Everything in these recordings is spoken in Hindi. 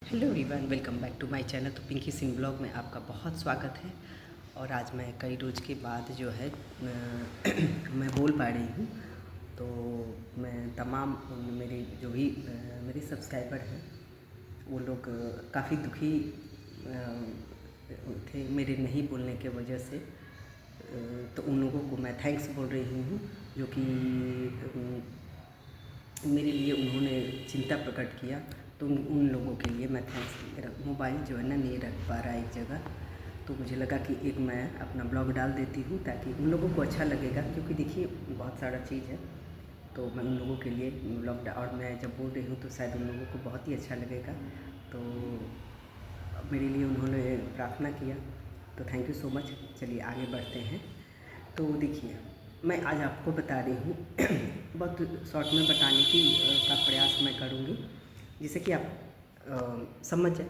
Hello everyone, welcome back to my channel. तो पिंकी सिंह ब्लॉग में आपका बहुत स्वागत है। और आज मैं कई रोज़ के बाद जो है मैं बोल पा रही हूँ। तो मैं तमाम मेरे जो भी मेरे सब्सक्राइबर हैं वो लोग काफ़ी दुखी थे मेरे नहीं बोलने के वजह से। तो उन लोगों को मैं थैंक्स बोल रही हूँ जो कि मेरे लिए उन्होंने चिंता प्रकट किया। तो उन लोगों के लिए मैं थैंक्स। मेरा मोबाइल जो है ना नहीं रख पा रहा है एक जगह, तो मुझे लगा कि एक मैं अपना ब्लॉग डाल देती हूँ ताकि उन लोगों को अच्छा लगेगा, क्योंकि देखिए बहुत सारा चीज़ है। तो मैं उन लोगों के लिए ब्लॉग और मैं जब बोल रही हूँ तो शायद उन लोगों को बहुत ही अच्छा लगेगा। तो मेरे लिए उन्होंने प्रार्थना किया, तो थैंक यू सो मच। चलिए आगे बढ़ते हैं। तो देखिए मैं आज आपको बता रही हूँ बहुत शॉर्ट में बताने की का प्रयास मैं करूँगी जिससे कि आप समझ जाए।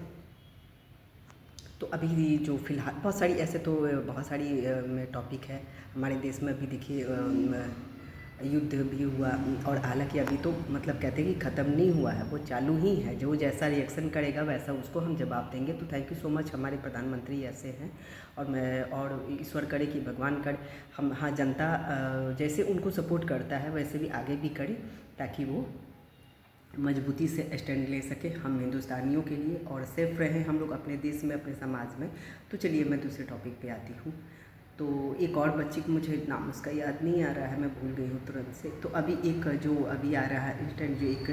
तो अभी जो फ़िलहाल बहुत सारी ऐसे तो बहुत सारी टॉपिक है हमारे देश में। अभी देखिए युद्ध भी हुआ, और हालांकि अभी तो मतलब कहते हैं कि ख़त्म नहीं हुआ है, वो चालू ही है। जो जैसा रिएक्शन करेगा वैसा उसको हम जवाब देंगे। तो थैंक यू सो मच, हमारे प्रधानमंत्री ऐसे हैं। और ईश्वर करे कि भगवान करे हम जनता जैसे उनको सपोर्ट करता है वैसे भी आगे भी करे, ताकि वो मजबूती से स्टैंड ले सके हम हिंदुस्तानियों के लिए और सेफ रहें हम लोग अपने देश में, अपने समाज में। तो चलिए मैं दूसरे टॉपिक पे आती हूँ। तो एक और बच्ची को मुझे नाम उसका याद नहीं आ रहा है, मैं भूल गई हूँ तुरंत से। तो अभी एक जो अभी आ रहा है इंस्टेंट, जो एक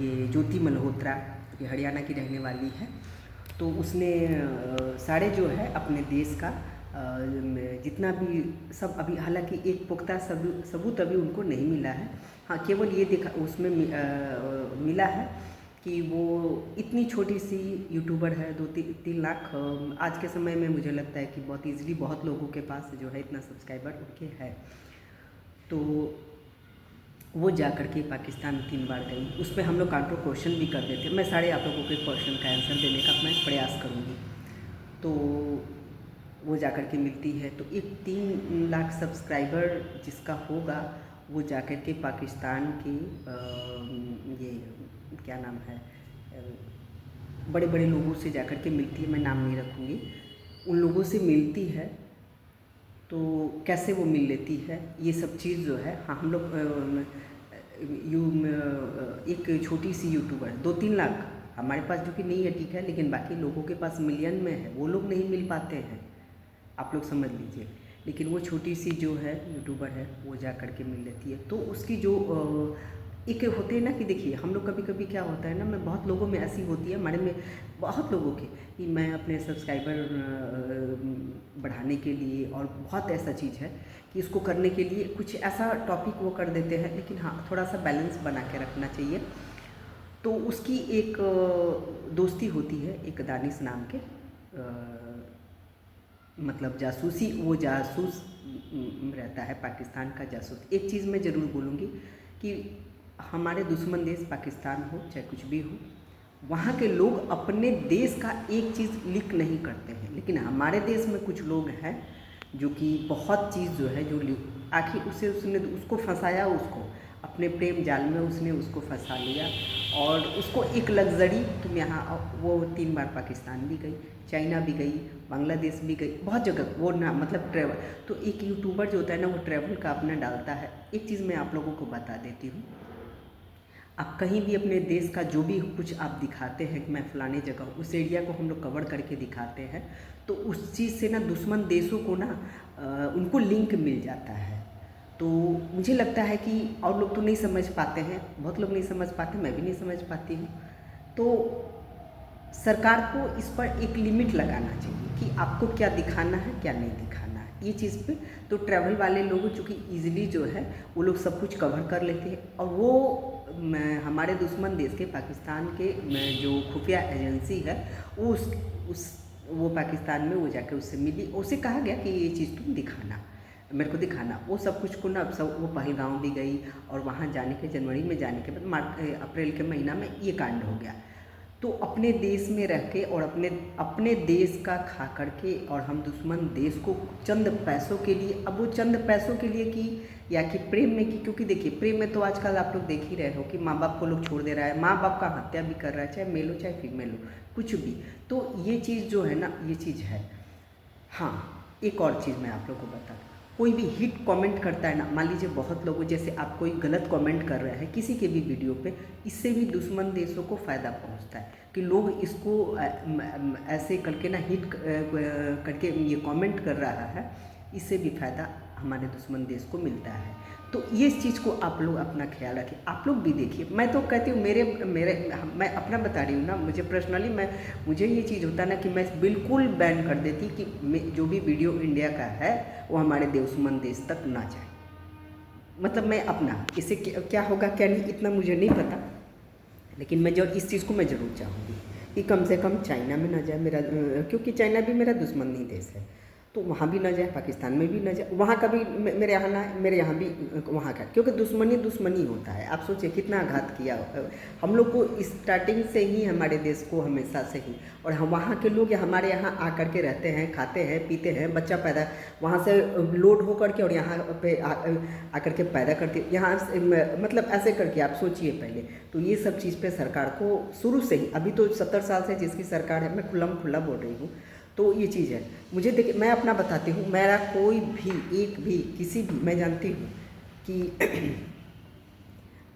ये ज्योति मल्होत्रा, ये हरियाणा की रहने वाली है। तो उसने सारे जो है अपने देश का जितना भी सब अभी, हालांकि एक पुख्ता सबूत अभी उनको नहीं मिला है। हाँ, केवल ये देखा उसमें मिला है कि वो इतनी छोटी सी यूट्यूबर है। 2-3 लाख आज के समय में मुझे लगता है कि बहुत ईजिली बहुत लोगों के पास जो है इतना सब्सक्राइबर उनके है। तो वो जा कर के पाकिस्तान 3 बार गई। उस पर हम लोग काउंटर क्वेश्चन भी कर देते। मैं सारे आप लोगों के क्वेश्चन का आंसर देने का मैं प्रयास करूँगी। तो वो जा कर के मिलती है, तो एक 3 लाख सब्सक्राइबर जिसका होगा वो जा कर के पाकिस्तान के ये क्या नाम है, बड़े बड़े लोगों से जा कर के मिलती है। मैं नाम नहीं रखूँगी। उन लोगों से मिलती है। तो कैसे वो मिल लेती है ये सब चीज़ जो है, हाँ हम लोग एक छोटी सी यूट्यूबर 2-3 लाख हमारे पास जो कि नहीं है, ठीक है, लेकिन बाकी लोगों के पास मिलियन में है, वो लोग नहीं मिल पाते हैं, आप लोग समझ लीजिए। लेकिन वो छोटी सी जो है यूट्यूबर है वो जा कर के मिल लेती है। तो उसकी जो एक होते हैं ना कि देखिए हम लोग कभी कभी क्या होता है ना, मैं बहुत लोगों में ऐसी होती है, हमारे में बहुत लोगों के, कि मैं अपने सब्सक्राइबर बढ़ाने के लिए, और बहुत ऐसा चीज़ है कि इसको करने के लिए कुछ ऐसा टॉपिक वो कर देते हैं, लेकिन हाँ थोड़ा सा बैलेंस बना के रखना चाहिए। तो उसकी एक दोस्ती होती है एक दानिश नाम के, मतलब जासूसी, वो जासूस रहता है, पाकिस्तान का जासूस। एक चीज़ मैं ज़रूर बोलूँगी कि हमारे दुश्मन देश पाकिस्तान हो चाहे कुछ भी हो, वहाँ के लोग अपने देश का एक चीज़ लीक नहीं करते हैं। लेकिन हमारे देश में कुछ लोग हैं जो कि बहुत चीज़ जो है जो आखिर उसने उसको फंसाया, उसको अपने प्रेम जाल में उसने उसको फंसा लिया, और उसको एक लग्जरी, तुम यहाँ वो 3 बार पाकिस्तान भी गई, चाइना भी गई, बांग्लादेश भी गई, बहुत जगह वो ना मतलब ट्रैवल। तो एक यूट्यूबर जो होता है ना वो ट्रैवल का अपना डालता है। एक चीज़ मैं आप लोगों को बता देती हूँ, आप कहीं भी अपने देश का जो भी कुछ आप दिखाते हैं कि मैं फ़लाने जगह, उस एरिया को हम लोग कवर करके दिखाते हैं, तो उस चीज़ से ना दुश्मन देशों को ना उनको लिंक मिल जाता है। तो मुझे लगता है कि और लोग तो नहीं समझ पाते हैं, बहुत लोग नहीं समझ पाते, मैं भी नहीं समझ पाती हूँ। तो सरकार को इस पर एक लिमिट लगाना चाहिए कि आपको क्या दिखाना है क्या नहीं दिखाना है, ये चीज़ पे। तो ट्रैवल वाले लोग चूँकि ईज़िली जो है वो लोग सब कुछ कवर कर लेते हैं, और वो हमारे दुश्मन देश के पाकिस्तान के जो खुफिया एजेंसी है वो उस वो पाकिस्तान में वो जाकर उससे मिली, उससे कहा गया कि ये चीज़ तुम दिखाना, मेरे को दिखाना। वो सब कुछ को ना, अब सब वो पहलगाँव भी गई, और वहाँ जाने के जनवरी में जाने के बाद अप्रैल के महीना में ये कांड हो गया। तो तो अपने देश में रह के और अपने अपने देश का खा करके और हम दुश्मन देश को चंद पैसों के लिए, अब वो चंद पैसों के लिए की या कि प्रेम में की, क्योंकि देखिए प्रेम में तो आजकल आप लोग देख ही रहे हो कि माँ बाप को लोग छोड़ दे रहा है, माँ बाप का हत्या भी कर रहा है, चाहे मेल हो चाहे फीमेल हो, कुछ भी। तो ये चीज़ जो है ना, ये चीज़ है। हाँ, एक और चीज़ मैं आप लोग को बता दूँ, कोई भी हिट कमेंट करता है ना, मान लीजिए बहुत लोगों, जैसे आप कोई गलत कमेंट कर रहे हैं किसी के भी वीडियो पे, इससे भी दुश्मन देशों को फ़ायदा पहुंचता है कि लोग इसको ऐसे करके ना हिट करके ये कमेंट कर रहा है, इससे भी फ़ायदा हमारे दुश्मन देश को मिलता है। तो ये चीज़ को आप लोग अपना ख्याल रखें, आप लोग भी देखिए। मैं तो कहती हूँ मैं अपना बता रही हूँ ना, मुझे पर्सनली मुझे ये चीज़ होता है ना कि मैं बिल्कुल बैन कर देती कि जो भी वीडियो इंडिया का है वो हमारे दुश्मन देश तक ना जाए। मतलब मैं अपना इससे क्या होगा क्या नहीं इतना मुझे नहीं पता, लेकिन मैं जो इस चीज़ को मैं ज़रूर चाहूँगी कि कम से कम चाइना में ना जाए मेरा, क्योंकि चाइना भी मेरा दुश्मन नहीं देश है, तो वहाँ भी ना जाए, पाकिस्तान में भी ना जाए, वहाँ का भी मेरे यहाँ ना, मेरे यहाँ भी वहाँ का, क्योंकि दुश्मनी होता है। आप सोचिए कितना आघात किया हम लोग को स्टार्टिंग से ही, हमारे देश को हमेशा से ही, और हम वहाँ के लोग हमारे यहाँ आकर के रहते हैं, खाते हैं, पीते हैं, बच्चा पैदा वहाँ से लोड हो करके और यहाँ पे आकर के पैदा करते, यहाँ मतलब ऐसे करके आप सोचिए पहले। तो ये सब चीज़ पे सरकार को शुरू से ही, अभी तो 70 साल से जिसकी सरकार है, मैं खुला बोल रही हूँ, तो ये चीज़ है। मुझे देखिए, मैं अपना बताती हूँ, मेरा कोई भी एक भी किसी भी, मैं जानती हूँ कि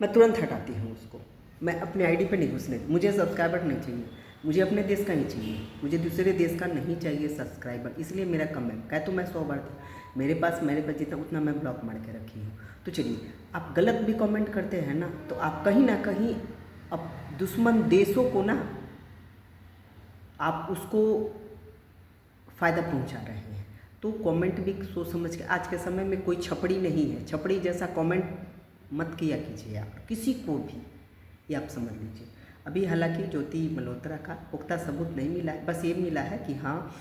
मैं तुरंत हटाती हूँ उसको, मैं अपने आईडी पे नहीं घुसने, मुझे सब्सक्राइबर नहीं चाहिए, मुझे अपने देश का ही चाहिए, मुझे दूसरे देश का नहीं चाहिए सब्सक्राइबर, इसलिए मेरा कम है। कह तो मैं 100 बार थी, मेरे पास जितना उतना मैं ब्लॉक मार के रखी हूँ। तो चलिए, आप गलत भी कमेंट करते हैं ना, तो आप कहीं ना कहीं अब दुश्मन देशों को ना, आप उसको फ़ायदा पहुंचा रहे हैं। तो कमेंट भी सोच समझ के, आज के समय में कोई छपड़ी नहीं है, छपड़ी जैसा कमेंट मत किया कीजिए आप किसी को भी, ये आप समझ लीजिए। अभी हालांकि ज्योति मल्होत्रा का पुख्ता सबूत नहीं मिला है, बस ये मिला है कि हाँ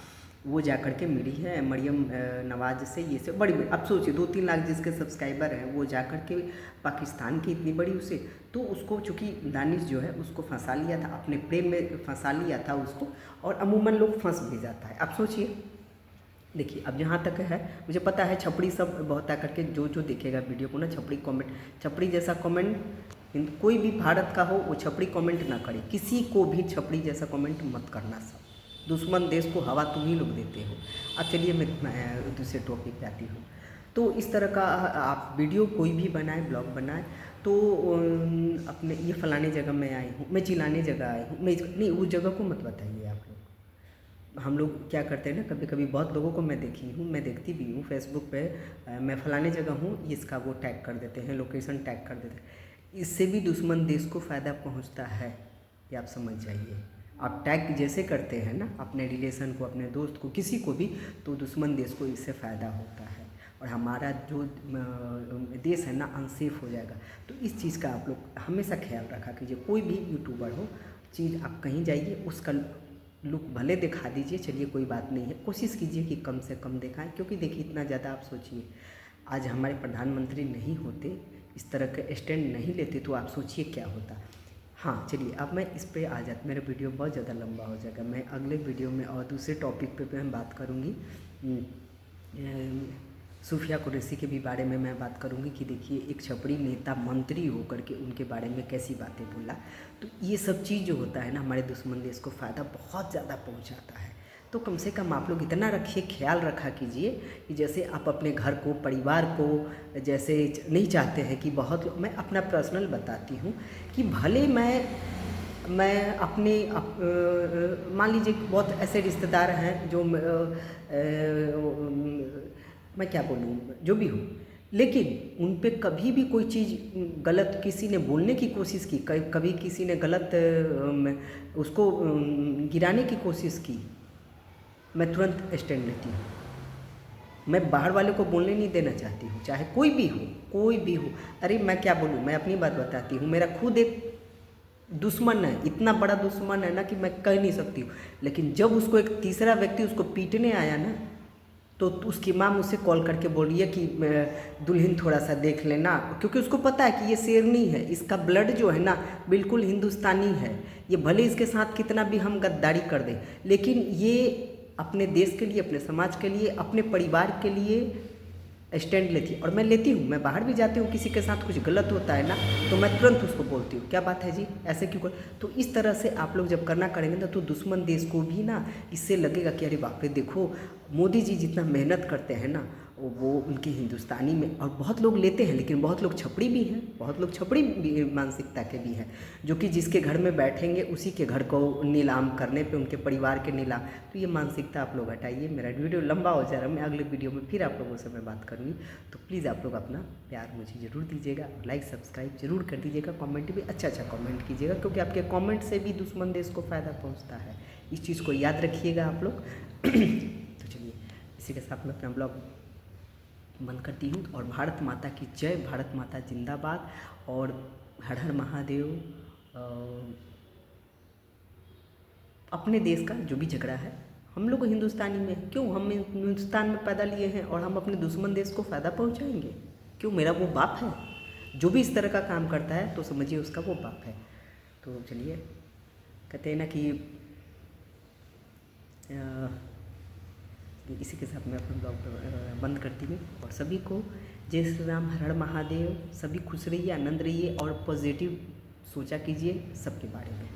वो जा कर के मिली है मरियम नवाज से, ये से बड़ी अब सोचिए 2-3 लाख जिसके सब्सक्राइबर हैं, वो जा कर के पाकिस्तान की इतनी बड़ी उसे, तो उसको चूँकि दानिश जो है उसको फंसा लिया था, अपने प्रेम में फंसा लिया था उसको, और अमूमन लोग फंस भी जाता है। आप सोचिए, देखिए अब जहाँ तक है, मुझे पता है छपड़ी सब बहुत आकर के जो देखेगा वीडियो को ना, छपड़ी जैसा कमेंट कोई भी भारत का हो वो छपड़ी कमेंट ना करे, किसी को भी छपड़ी जैसा कमेंट मत करना। सब दुश्मन देश को हवा तुम ही लोग देते हो। अब चलिए मैं दूसरे टॉपिक पे आती हूँ। तो इस तरह का आप वीडियो कोई भी बनाए, ब्लॉग बनाए, तो अपने ये फलाने जगह मैं आई हूँ, मैं चिल्लाने जगह आई हूँ, मैं नहीं, उस जगह को मत बताइए आप लोग। हम लोग क्या करते हैं ना, कभी कभी बहुत लोगों को मैं देखी हूँ, मैं देखती भी हूँ फेसबुक पे, मैं फलाने जगह हूँ, इसका वो टैग कर देते हैं, लोकेशन टैग कर देते हैं। इससे भी दुश्मन देश को फ़ायदा पहुँचता है, ये आप समझ जाइए। आप टैग जैसे करते हैं ना अपने रिलेशन को, अपने दोस्त को, किसी को भी, तो दुश्मन देश को इससे फ़ायदा होता है और हमारा जो देश है ना अनसेफ हो जाएगा। तो इस चीज़ का आप लोग हमेशा ख्याल रखा कीजिए। कोई भी यूट्यूबर हो, चीज़ आप कहीं जाइए उसका लुक भले दिखा दीजिए, चलिए कोई बात नहीं है, कोशिश कीजिए कि कम से कम दिखाएं, क्योंकि देखिए इतना ज़्यादा आप सोचिए, आज हमारे प्रधानमंत्री नहीं होते, इस तरह के स्टैंड नहीं लेते, तो आप सोचिए क्या होता। हाँ चलिए, अब मैं इस पे आ जाता, मेरा वीडियो बहुत ज़्यादा लंबा हो जाएगा, मैं अगले वीडियो में और दूसरे टॉपिक पे मैं बात करूँगी। सूफिया कुरैशी के भी बारे में मैं बात करूंगी कि देखिए एक छपड़ी नेता मंत्री होकर के उनके बारे में कैसी बातें बोला। तो ये सब चीज़ जो होता है ना, हमारे दुश्मन देश को फ़ायदा बहुत ज़्यादा पहुंचाता है। तो कम से कम आप लोग इतना रखिए, ख्याल रखा कीजिए कि जैसे आप अपने घर को, परिवार को जैसे नहीं चाहते हैं कि बहुत, मैं अपना पर्सनल बताती हूँ कि भले मैं अपने मान लीजिए बहुत ऐसे रिश्तेदार हैं जो मैं क्या बोलूँ, जो भी हो, लेकिन उन पे कभी भी कोई चीज़ गलत किसी ने बोलने की कोशिश की, कभी किसी ने गलत उसको गिराने की कोशिश की, मैं तुरंत स्टैंड लेती हूँ। मैं बाहर वाले को बोलने नहीं देना चाहती हूँ, चाहे कोई भी हो। अरे मैं क्या बोलूँ, मैं अपनी बात बताती हूँ, मेरा खुद एक दुश्मन है, इतना बड़ा दुश्मन है ना कि मैं कह नहीं सकती हूँ, लेकिन जब उसको एक तीसरा व्यक्ति उसको पीटने आया ना, तो उसकी माँ मुझसे कॉल करके बोल रही है कि दुल्हन थोड़ा सा देख लेना, क्योंकि उसको पता है कि ये शेरनी है, इसका ब्लड जो है ना बिल्कुल हिंदुस्तानी है। ये भले इसके साथ कितना भी हम गद्दारी कर दें, लेकिन ये अपने देश के लिए, अपने समाज के लिए, अपने परिवार के लिए स्टैंड लेती है। और मैं लेती हूँ, मैं बाहर भी जाती हूँ, किसी के साथ कुछ गलत होता है ना तो मैं तुरंत उसको बोलती हूँ, क्या बात है जी, ऐसे क्यों कर। तो इस तरह से आप लोग जब करना करेंगे ना तो दुश्मन देश को भी ना इससे लगेगा कि अरे बाप रे, देखो मोदी जी जितना मेहनत करते हैं ना वो उनकी हिंदुस्तानी में। और बहुत लोग लेते हैं, लेकिन बहुत लोग छपड़ी भी हैं, बहुत लोग छपड़ी भी मानसिकता के भी हैं, जो कि जिसके घर में बैठेंगे उसी के घर को नीलाम करने पे, उनके परिवार के नीलाम। तो ये मानसिकता आप लोग हटाइए। मेरा वीडियो लंबा हो जा रहा है, मैं अगले वीडियो में फिर आप लोगों से मैं बात करूँगी। तो प्लीज़ आप लोग अपना प्यार मुझे ज़रूर दीजिएगा, लाइक सब्सक्राइब जरूर कर दीजिएगा, कमेंट भी अच्छा कमेंट कीजिएगा, क्योंकि आपके कमेंट से भी दुश्मन देश को फ़ायदा पहुँचता है। इस चीज़ को याद रखिएगा आप लोग। तो चलिए इसी के साथ मैं अपना ब्लॉग बंद करती हूँ। और भारत माता की जय, भारत माता जिंदाबाद, और हर हर महादेव। अपने देश का जो भी झगड़ा है, हम लोग हिंदुस्तानी में क्यों, हम हिंदुस्तान में पैदा लिए हैं और हम अपने दुश्मन देश को फ़ायदा पहुंचाएंगे क्यों। मेरा वो बाप है, जो भी इस तरह का काम करता है तो समझिए उसका वो बाप है। तो चलिए, कहते हैं ना कि इसी के साथ मैं अपना ब्लॉग बंद करती हूँ। और सभी को जय श्री राम, हर हर महादेव। सभी खुश रहिए, आनंद रहिए और पॉजिटिव सोचा कीजिए सबके बारे में।